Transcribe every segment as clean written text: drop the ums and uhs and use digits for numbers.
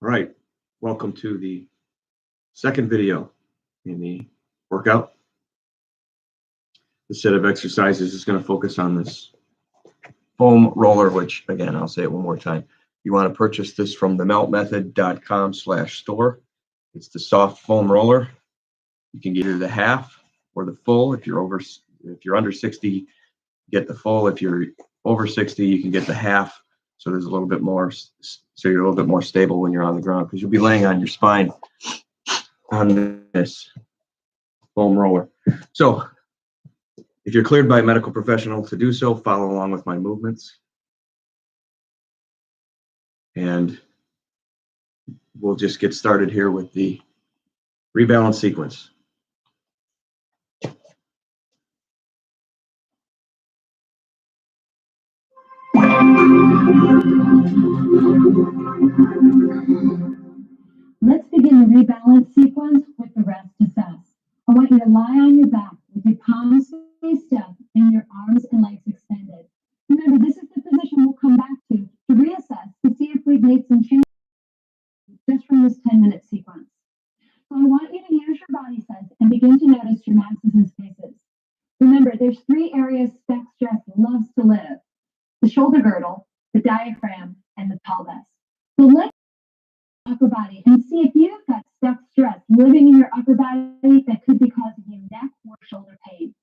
All right, welcome to the second video in the workout. The set of exercises is going to focus on this foam roller, which again, I'll say it one more time. You want to purchase this from themeltmethod.com/store. It's the soft foam roller. You can get either the half or the full. If you're under 60, get the full. If you're over 60, you can get the half. So there's a little bit more, so you're a little bit more stable when you're on the ground, because you'll be laying on your spine on this foam roller. So if you're cleared by a medical professional to do so, follow along with my movements. And we'll just get started here with the rebalance sequence. Let's begin the rebalance sequence with the rest assess. I want you to lie on your back with your palms faced up and your arms and legs extended. Remember, this is the position we'll come back to reassess to see if we've made some changes just from this 10-minute sequence. So I want you to use your body sense and begin to notice your masses and spaces. Remember, there's 3 areas stack stress loves to live: the shoulder girdle, the diaphragm, and the pelvis. So let's upper body and see if you've got stuck stress living in your upper body that could be causing you neck or shoulder pain.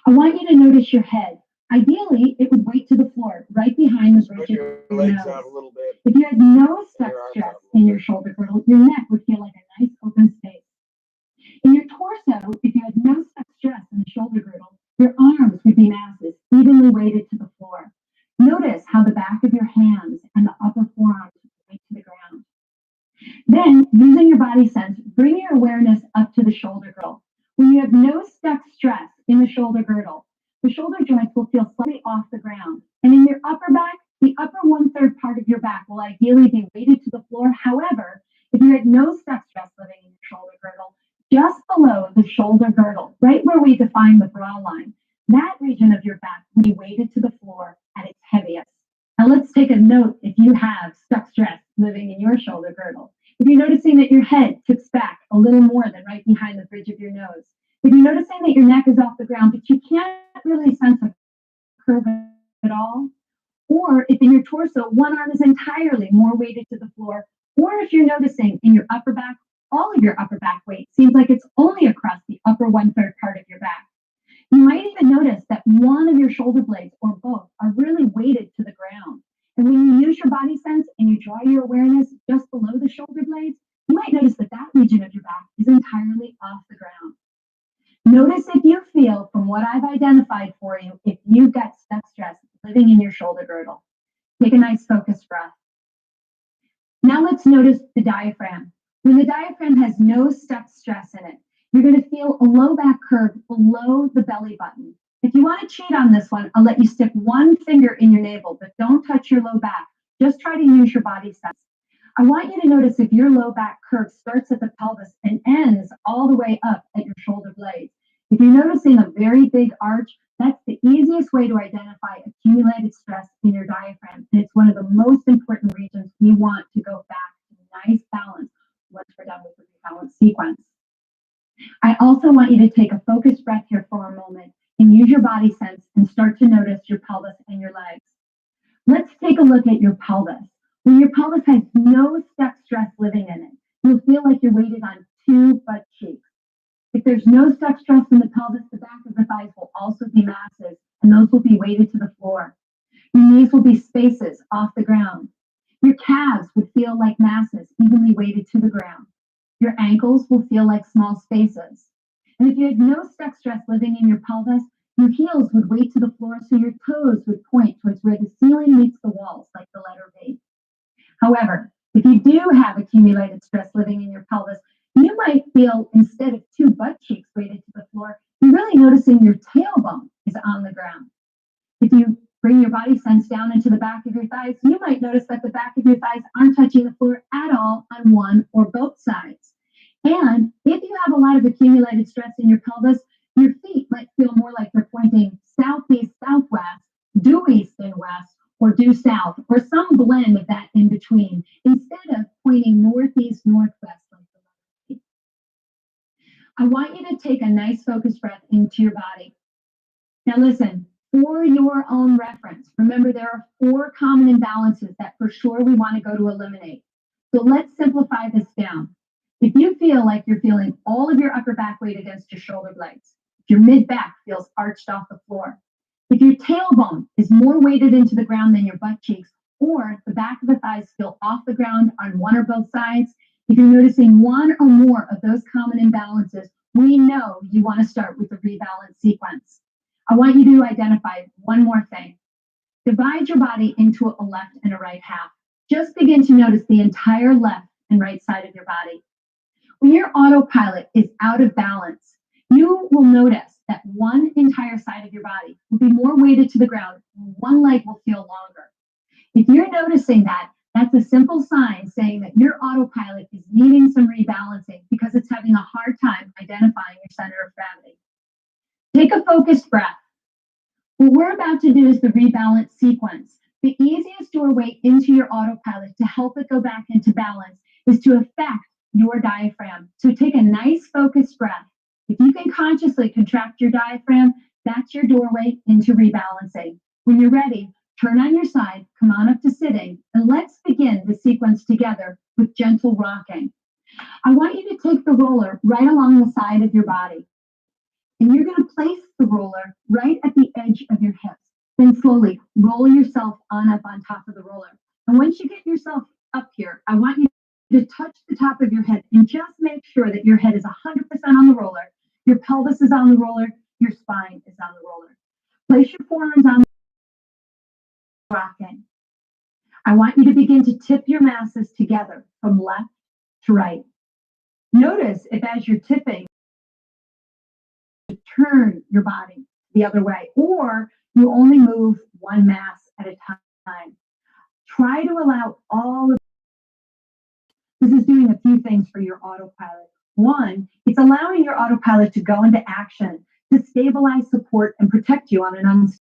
I want you to notice your head. Ideally, it would weight to the floor, right behind the bridge of your nose. Out a little bit. If you had no stuck stress in your shoulder girdle, your neck would feel like a nice open space. In your torso, if you had no stuck stress in the shoulder girdle, your arms would be masses, evenly weighted to the floor. Notice how the back of your hands and the upper forearms weight to the ground. Then, using your body sense, bring your awareness up to the shoulder girdle. When you have no stuck stress in the shoulder girdle, the shoulder joints will feel slightly off the ground. And in your upper back, the upper 1/3 part of your back will ideally be weighted to the floor. However, if you had no stuck stress living in your shoulder girdle, just below the shoulder girdle, right where we define the bra line, that region of your back will be weighted to the floor at its heaviest. Now let's take a note if you have stuck stress living in your shoulder girdle. If you're noticing that your head tips back a little more than right behind the bridge of your nose. If you're noticing that your neck is off the ground, but you can't really sense a curve at all. Or if in your torso, one arm is entirely more weighted to the floor. Or if you're noticing in your upper back, all of your upper back weight seems like it's only across the upper 1/3 part of your back. You might even notice that one of your shoulder blades or both are really weighted to the ground. And when you use your body sense and you draw your awareness just below the shoulder blades, you might notice that that region of your back is entirely off the ground. Notice if you feel, from what I've identified for you, if you've got stuck stress living in your shoulder girdle. Take a nice focused breath. Now let's notice the diaphragm. When the diaphragm has no stuck stress in it, you're going to feel a low back curve below the belly button. If you want to cheat on this one, I'll let you stick one finger in your navel, but don't touch your low back. Just try to use your body sense. I want you to notice if your low back curve starts at the pelvis and ends all the way up at your shoulder blades. If you're noticing a very big arch, that's the easiest way to identify accumulated stress in your diaphragm. And it's one of the most important regions we want to go back to nice balance once we're done with the rebalance sequence. I also want you to take a focused breath here for a moment and use your body sense and start to notice your pelvis and your legs. Let's take a look at your pelvis. When your pelvis has no stuck stress living in it, you'll feel like you're weighted on 2 butt cheeks. If there's no stuck stress in the pelvis, the back of the thighs will also be masses, and those will be weighted to the floor. Your knees will be spaces off the ground. Your calves would feel like masses, evenly weighted to the ground. Your ankles will feel like small spaces. And if you had no stuck stress living in your pelvis, your heels would weight to the floor, so your toes would point towards where the ceiling meets the walls, like the letter V. However, if you do have accumulated stress living in your pelvis, you might feel, instead of 2 butt cheeks weighted to the floor, you're really noticing your tailbone is on the ground. If you bring your body sense down into the back of your thighs, you might notice that the back of your thighs aren't touching the floor at all on one or both sides. And if you have a lot of accumulated stress in your pelvis, your feet might feel more like they're pointing southeast, southwest, due east and west, or due south, or some blend of that in between, instead of pointing northeast, northwest like the letter T. I want you to take a nice focused breath into your body. Now listen, for your own reference, remember there are 4 common imbalances that for sure we want to go to eliminate. So let's simplify this down. If you feel like you're feeling all of your upper back weight against your shoulder blades, if your mid back feels arched off the floor, if your tailbone is more weighted into the ground than your butt cheeks, or the back of the thighs feel off the ground on one or both sides, if you're noticing one or more of those common imbalances, we know you want to start with the rebalance sequence. I want you to identify one more thing. Divide your body into a left and a right half. Just begin to notice the entire left and right side of your body. When your autopilot is out of balance, you will notice that one entire side of your body will be more weighted to the ground. One leg will feel longer. If you're noticing that, that's a simple sign saying that your autopilot is needing some rebalancing because it's having a hard time identifying your center of gravity. Take a focused breath. What we're about to do is the rebalance sequence. The easiest doorway into your autopilot to help it go back into balance is to affect your diaphragm. So take a nice focused breath. If you can consciously contract your diaphragm, that's your doorway into rebalancing. When you're ready, turn on your side, come on up to sitting, and let's begin the sequence together with gentle rocking. I want you to take the roller right along the side of your body. And you're going to place the roller right at the edge of your hips. Then slowly roll yourself on up on top of the roller. And once you get yourself up here, I want you to touch the top of your head and just make sure that your head is 100% on the roller, your pelvis is on the roller, your spine is on the roller. Place your forearms on the rocking. I want you to begin to tip your masses together from left to right. Notice if as you're tipping, turn your body the other way, or you only move one mass at a time. Try to allow all of this is doing a few things for your autopilot. One, it's allowing your autopilot to go into action to stabilize, support, and protect you on an unstable.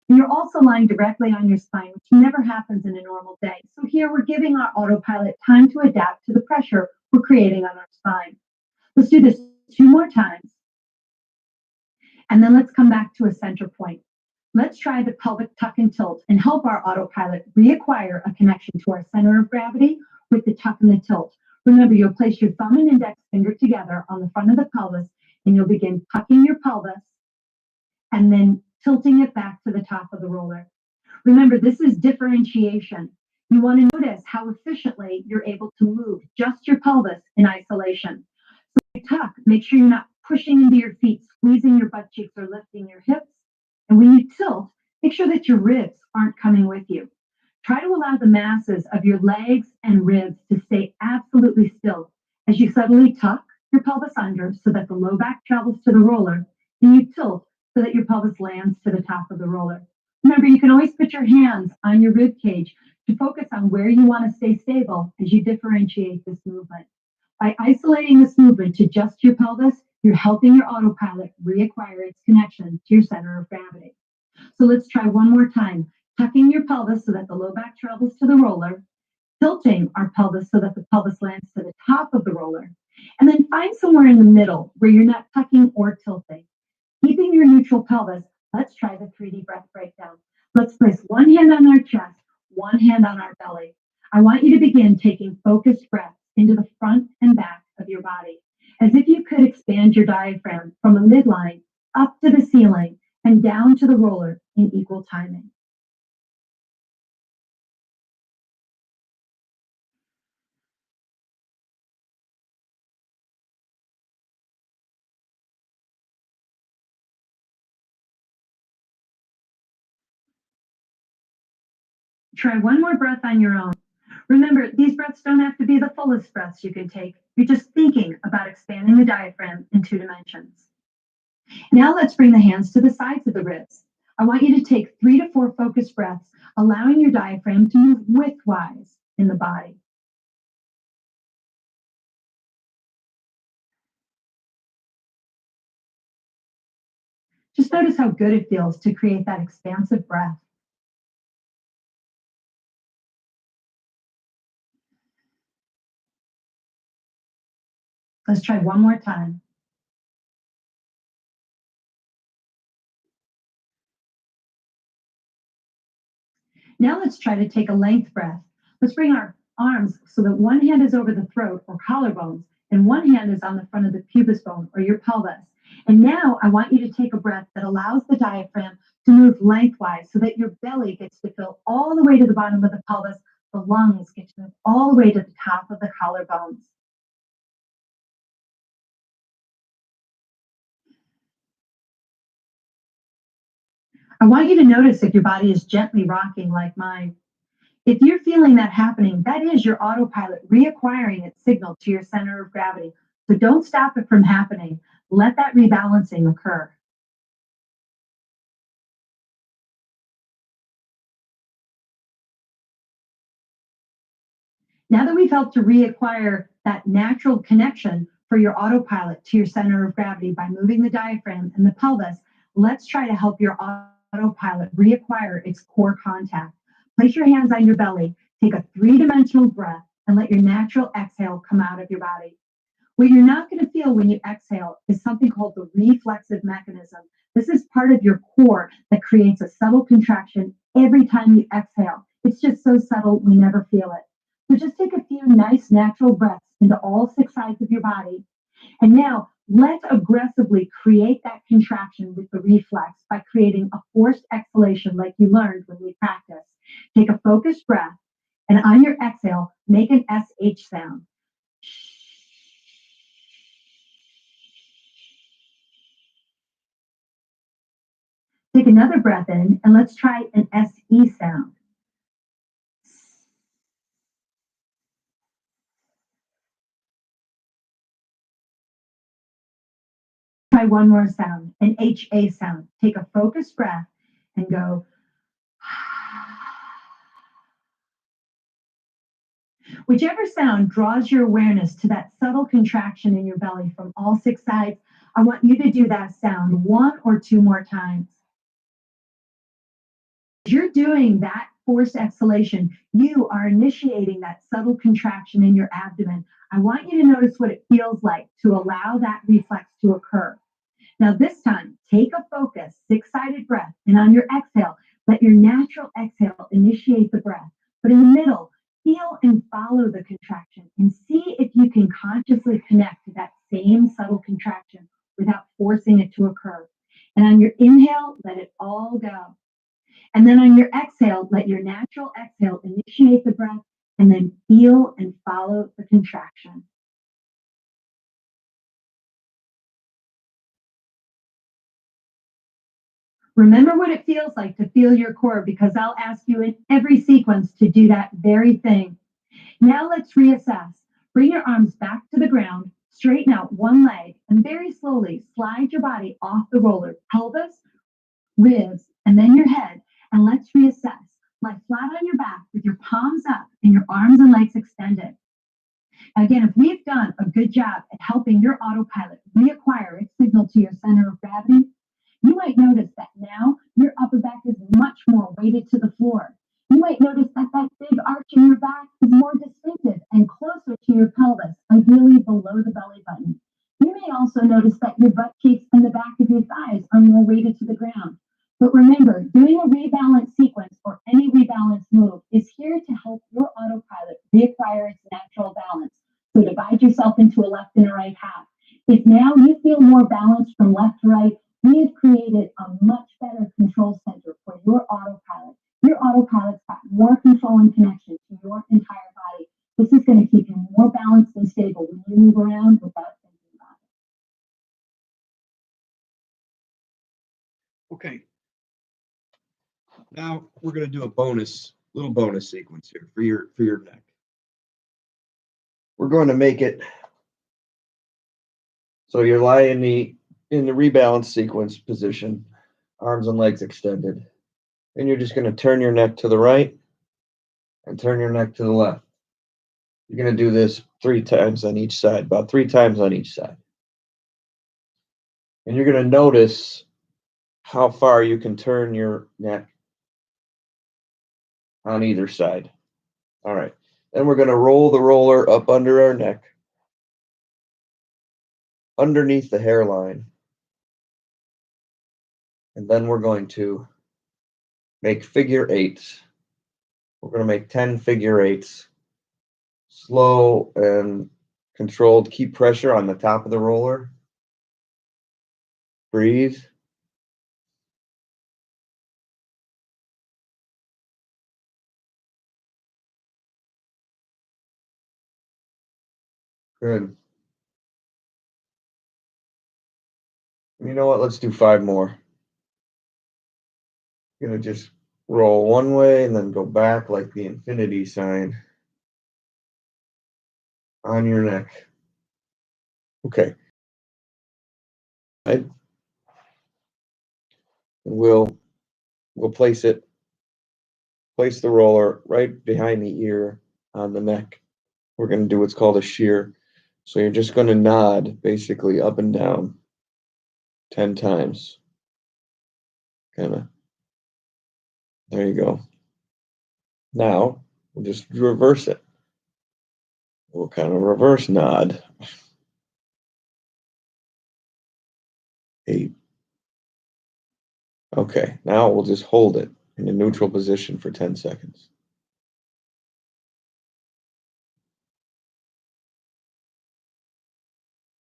You're also lying directly on your spine, which never happens in a normal day. So here we're giving our autopilot time to adapt to the pressure we're creating on our spine. Let's do this 2 more times. And then let's come back to a center point. Let's try the pelvic tuck and tilt and help our autopilot reacquire a connection to our center of gravity with the tuck and the tilt. Remember, you'll place your thumb and index finger together on the front of the pelvis, and you'll begin tucking your pelvis and then tilting it back to the top of the roller. Remember, this is differentiation. You want to notice how efficiently you're able to move just your pelvis in isolation. So when you tuck, make sure you're not pushing into your feet, squeezing your butt cheeks, or lifting your hips. And when you tilt, make sure that your ribs aren't coming with you. Try to allow the masses of your legs and ribs to stay absolutely still as you subtly tuck your pelvis under so that the low back travels to the roller, and you tilt so that your pelvis lands to the top of the roller. Remember, you can always put your hands on your rib cage to focus on where you want to stay stable as you differentiate this movement. By isolating this movement to just your pelvis, you're helping your autopilot reacquire its connection to your center of gravity. So let's try one more time. Tucking your pelvis so that the low back travels to the roller, tilting our pelvis so that the pelvis lands to the top of the roller, and then find somewhere in the middle where you're not tucking or tilting. Keeping your neutral pelvis, let's try the 3D breath breakdown. Let's place one hand on our chest, one hand on our belly. I want you to begin taking focused breaths into the front and back of your body, as if you could expand your diaphragm from a midline up to the ceiling and down to the roller in equal timing. Try one more breath on your own. Remember, these breaths don't have to be the fullest breaths you can take. You're just thinking about expanding the diaphragm in 2 dimensions. Now let's bring the hands to the sides of the ribs. I want you to take 3 to 4 focused breaths, allowing your diaphragm to move widthwise in the body. Just notice how good it feels to create that expansive breath. Let's try one more time. Now let's try to take a length breath. Let's bring our arms so that one hand is over the throat or collarbones and one hand is on the front of the pubis bone or your pelvis. And now I want you to take a breath that allows the diaphragm to move lengthwise so that your belly gets to fill all the way to the bottom of the pelvis. The lungs get to move all the way to the top of the collarbones. I want you to notice if your body is gently rocking like mine. If you're feeling that happening, that is your autopilot reacquiring its signal to your center of gravity. So don't stop it from happening. Let that rebalancing occur. Now that we've helped to reacquire that natural connection for your autopilot to your center of gravity by moving the diaphragm and the pelvis, let's try to help your autopilot reacquire its core contact. Place your hands on your belly, take a three-dimensional breath, and let your natural exhale come out of your body. What you're not going to feel when you exhale is something called the reflexive mechanism. This is part of your core that creates a subtle contraction every time you exhale. It's just so subtle, we never feel it. So just take a few nice natural breaths into all 6 sides of your body. And now let's aggressively create that contraction with the reflex by creating a forced exhalation like you learned when we practiced. Take a focused breath, and on your exhale, make an SH sound. Take another breath in, and let's try an SE sound. Try one more sound, an HA sound. Take a focused breath and go. Whichever sound draws your awareness to that subtle contraction in your belly from all 6 sides, I want you to do that sound 1 or 2 more times. As you're doing that forced exhalation, you are initiating that subtle contraction in your abdomen. I want you to notice what it feels like to allow that reflex to occur. Now, this time, take a focused 6-sided breath, and on your exhale, let your natural exhale initiate the breath. But in the middle, feel and follow the contraction and see if you can consciously connect to that same subtle contraction without forcing it to occur. And on your inhale, let it all go. And then on your exhale, let your natural exhale initiate the breath and then feel and follow the contraction. Remember what it feels like to feel your core because I'll ask you in every sequence to do that very thing. Now let's reassess. Bring your arms back to the ground, straighten out one leg, and very slowly slide your body off the roller, pelvis, ribs, and then your head. And let's reassess. Lie flat on your back with your palms up and your arms and legs extended. Again, if we've done a good job at helping your autopilot reacquire its signal to your center of gravity, you might notice that now your upper back is much more weighted to the floor. You might notice that that big arch in your back is more distinctive and closer to your pelvis, ideally below the belly button. You may also notice that your butt cheeks and the back of your thighs are more weighted to the ground. But remember, doing a rebalance sequence or any rebalance move is here to help your autopilot reacquire its natural balance. So divide yourself into a left and a right half. If now you feel more balanced from left to right, we have created a much better control center for your autopilot. Your autopilot's got more control and connection to your entire body. This is going to keep you more balanced and stable when you move around without thinking about it. Okay. Now we're going to do a little bonus sequence here for your neck. We're going to make it so you're lying in the rebalance sequence position, arms and legs extended. And you're just going to turn your neck to the right and turn your neck to the left. You're going to do this 3 times on each side, about 3 times on each side. And you're going to notice how far you can turn your neck on either side. All right. Then we're going to roll the roller up under our neck. underneath the hairline. And then we're going to make figure eights. We're going to make 10 figure eights. Slow and controlled. Keep pressure on the top of the roller. Breathe. Good. You know what? Let's do 5 more. You're going to just roll one way and then go back like the infinity sign on your neck. Okay. We'll place the roller right behind the ear on the neck. We're going to do what's called a shear. So you're just going to nod basically up and down 10 times. Kind of. There you go. Now we'll just reverse it. We'll kind of reverse nod. 8. Okay, now we'll just hold it in a neutral position for 10 seconds.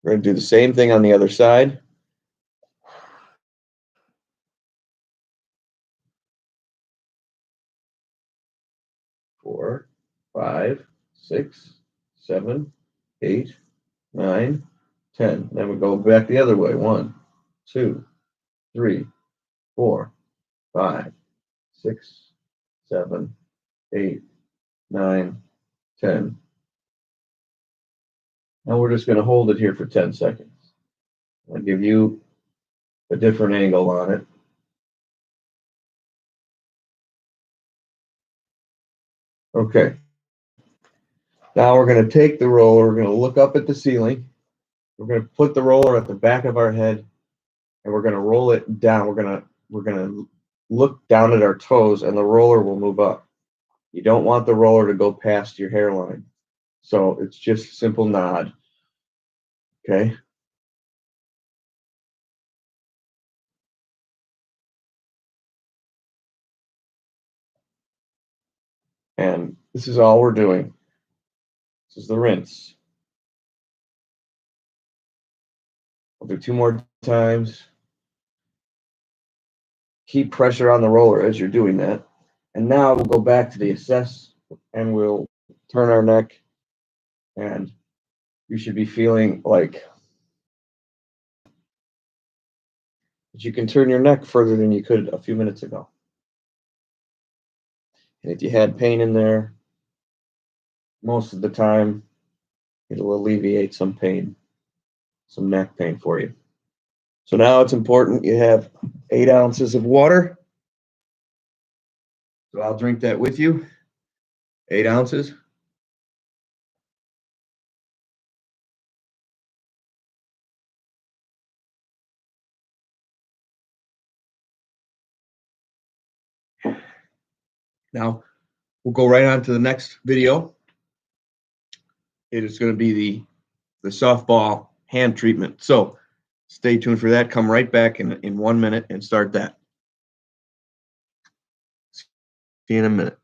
We're going to do the same thing on the other side. 4, 5, 6, 7, 8, 9, 10. Then we go back the other way. 1, 2, 3, 4, 5, 6, 7, 8, 9, 10. Now we're just going to hold it here for 10 seconds. I'll give you a different angle on it. Okay. Now we're going to take the roller, we're going to look up at the ceiling. We're going to put the roller at the back of our head and we're going to roll it down. We're going to look down at our toes and the roller will move up. You don't want the roller to go past your hairline. So it's just a simple nod. Okay? And this is all we're doing. This is the rinse. I'll do 2 more times. Keep pressure on the roller as you're doing that. And now we'll go back to the assess and we'll turn our neck and you should be feeling like that you can turn your neck further than you could a few minutes ago. And if you had pain in there, most of the time it'll alleviate some pain, some neck pain for you. So now it's important you have 8 ounces of water. So I'll drink that with you. 8 ounces. Now we'll go right on to the next video. It is going to be the softball hand treatment. So stay tuned for that. Come right back in 1 minute and start that. See you in a minute.